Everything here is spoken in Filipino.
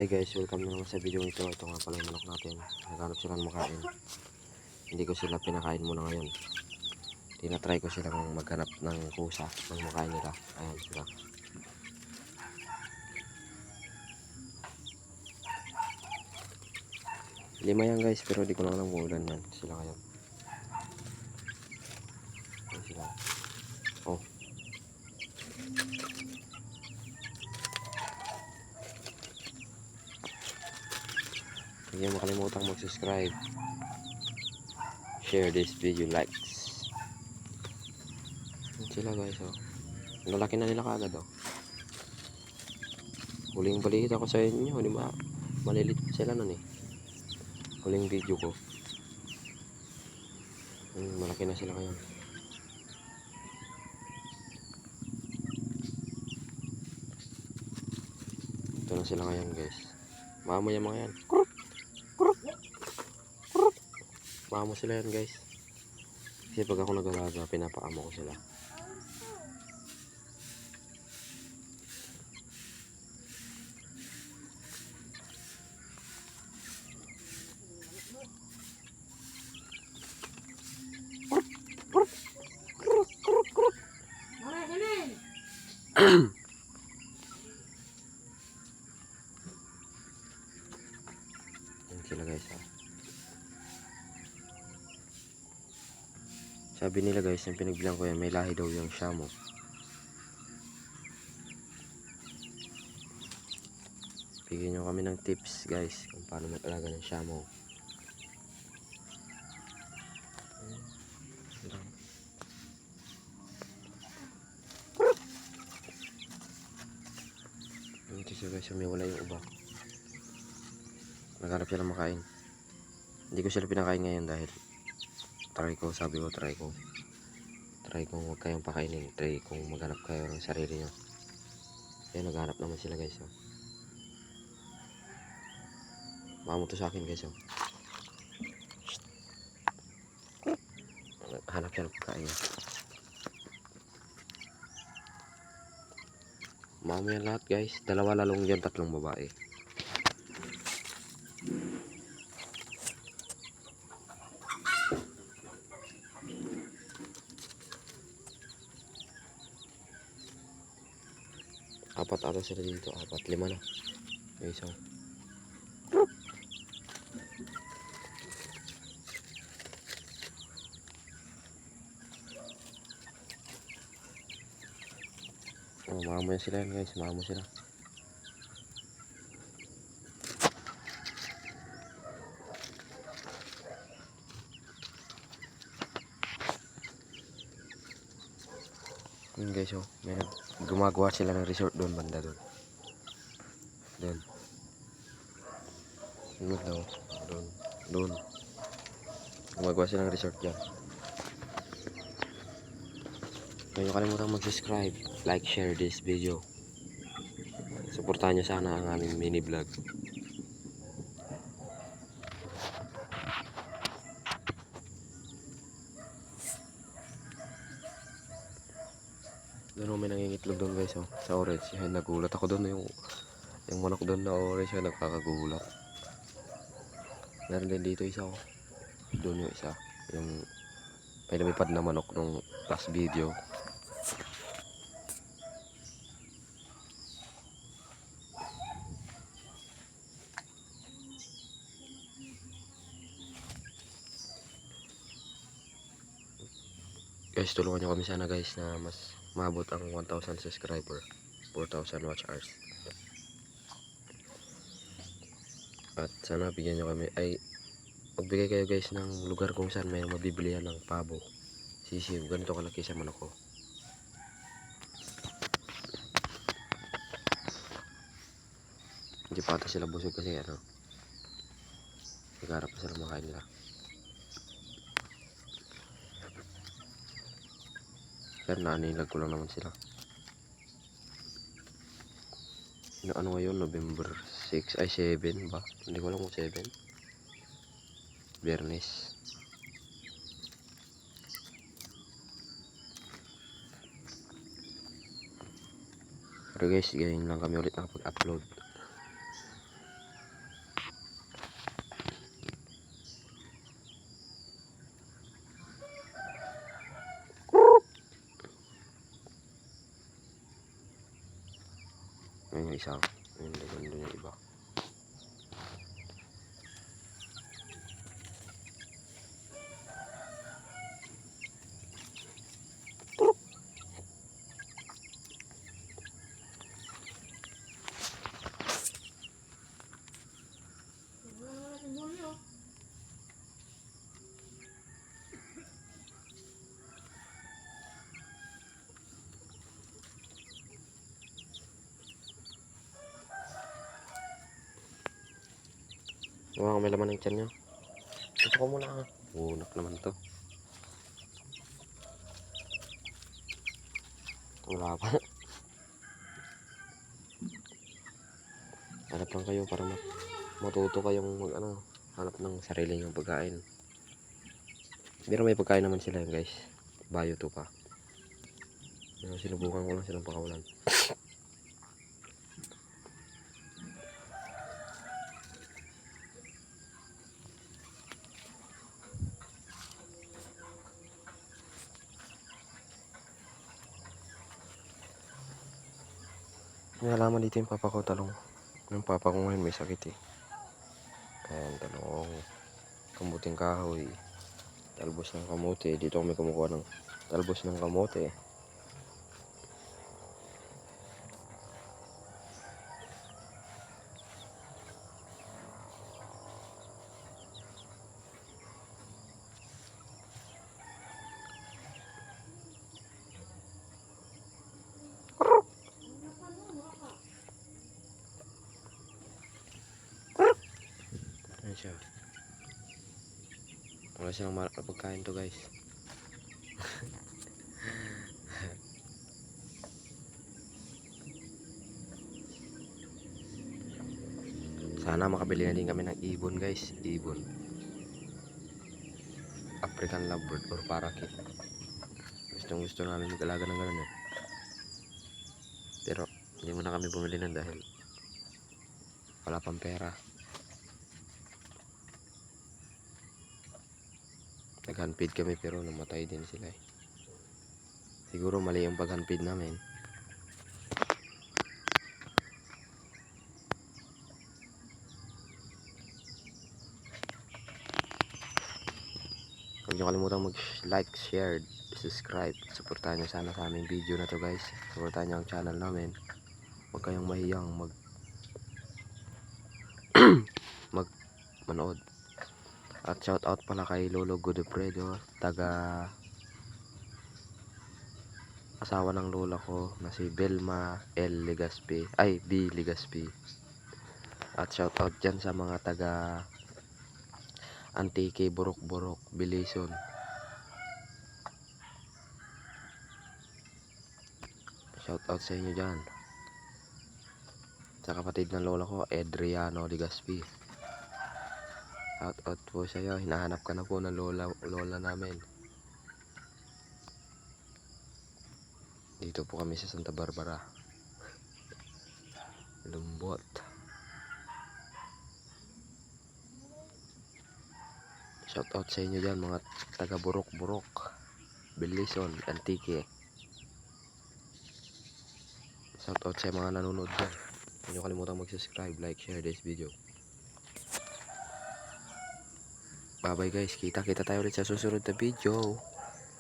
Hey guys, welcome na naman sa video ito. Ito nga pala yung manok natin. Naghanap sila ng makain. Hindi ko sila pinakain muna ngayon. Tinatry ko silang maghanap ng kusa ng makain nila. Ayan sila. Lima yan guys, pero di ko lang alam kung ulan yan. Sila ngayon. Ayan sila. Oh. Hindi mo makalimutang mag-subscribe. Share this video, likes. Ayan sila guys, oh. Lalaki na nila kaagad, oh. Huling balik ako sa inyo, di ba? Malilit pa sila nun eh. Huling video ko. Malaki na sila ngayon. Ito na sila ngayon guys. Mamo yung mga yan. Kuruk! Kuruk! Kuruk! Mamo sila yan guys. Kasi pag ako nag-alaga, pinapaamo ko sila. Yan sila guys, ha. Sabi nila guys, yung pinagbilang ko yan, may lahi daw yung Shamo. Bigyan nyo kami ng tips guys kung paano mag-alaga ng Shamo. Ito siya guys, umiwala yung uba. Naghanap sila makain. Hindi ko sila pinakain ngayon dahil sabi ko try ko huwag kayong pakainin, try kung maghanap kayo ng sarili nyo. Kaya naghanap naman sila guys, oh. Mamo to sa akin guys, oh. Hanap siya ng pagkain niya. Mamo yan lahat guys, dalawa lalong dyan, tatlong babae. Apat ata sila dito, lima na. May isang. Oh, mamo yan sila yan guys, mamo sila. Yun guys, oh, may gumagawa sila ng resort doon, banda doon. Doon daw, doon. Gumagawa sila ng resort dyan. Huwag nyo kalimutang mag-subscribe, like, share this video. Suportahan nyo sana ang aming mini vlog. Doon may nangingitlog doon guys, oh, sa orange. Yan, nagulat ako doon, yung manok doon na orange, yung nagkakagulat. Meron din dito isa, oh. Doon yung isa, yung may lumipad na manok nung last video. Guys, tulungan nyo kami sana guys na mas maabot ang 1,000 subscriber, 4,000 watch hours. At sana bigyan nyo kami, magbigay kayo guys ng lugar kung saan may mabibilihan ng pabo, sisiw, ganito kalaki sa manok ko. Hindi pa ata sila busog kasi nagharap pa sila makain nila. Kaya naanilag ko lang naman sila. Ano ngayon, November 6, 7 ba? Hindi ko alam kung 7. Biyernes. Pero guys, ganyan lang kami ulit nakapag-upload. isa. Yun doon yung iba. Wow, may laman ng tiyan nyo. Ito ko muna ah. Unak naman to. Wala pa. Hanap lang kayo para matuto kayong hanap ng sarili nyong pagkain. Pero may pagkain naman sila yun guys. Bayo to pa. Sinubukan ko lang silang pakawalan. May halaman dito yung papa ko, talong. Yung papa ko ngayon may sakit eh. Ayan, talong. Kamuting kahoy. Talbos ng kamote. Dito kami kumukuha ng talbos ng kamote. Ayan siya. Wala silang pagkain to guys. Sana makabili na din kami ng ibon guys. Ibon. African lovebird or parakeet. Gustong gusto namin mag-alaga ng gano'n eh. Pero hindi muna kami bumili nun dahil wala pang pera. Nag-handfeed kami pero namatay din sila eh. Siguro mali yung pag-handfeed namin. Huwag niyo kalimutan mag-like, share, subscribe. Suportahan niyo sana sa aming video na to guys. Suportahan niyo ang channel namin. Huwag kayong mahiyang manood. At shout out pala kay Lolo Godofredo, taga asawa ng lola ko na si Belma L. Legaspi, ay B. Legaspi. At shout out dyan sa mga taga Antique, Burok-Burok, Bilison. Shout out sa inyo dyan. Sa kapatid ng lola ko, Adriano Legaspi. Shout out po sa iyo. Hinahanap ka na po ng lola namin. Dito po kami sa Santa Barbara. Lumbot. Shout out sa inyo dyan mga taga Burok-Burok, Bilison, Antique. Shout out sa mga nanonood dyan. Huwag niyo kalimutan mag-subscribe, like, share this video. Bye bye guys. Kita tayo ulit sa susunod na video.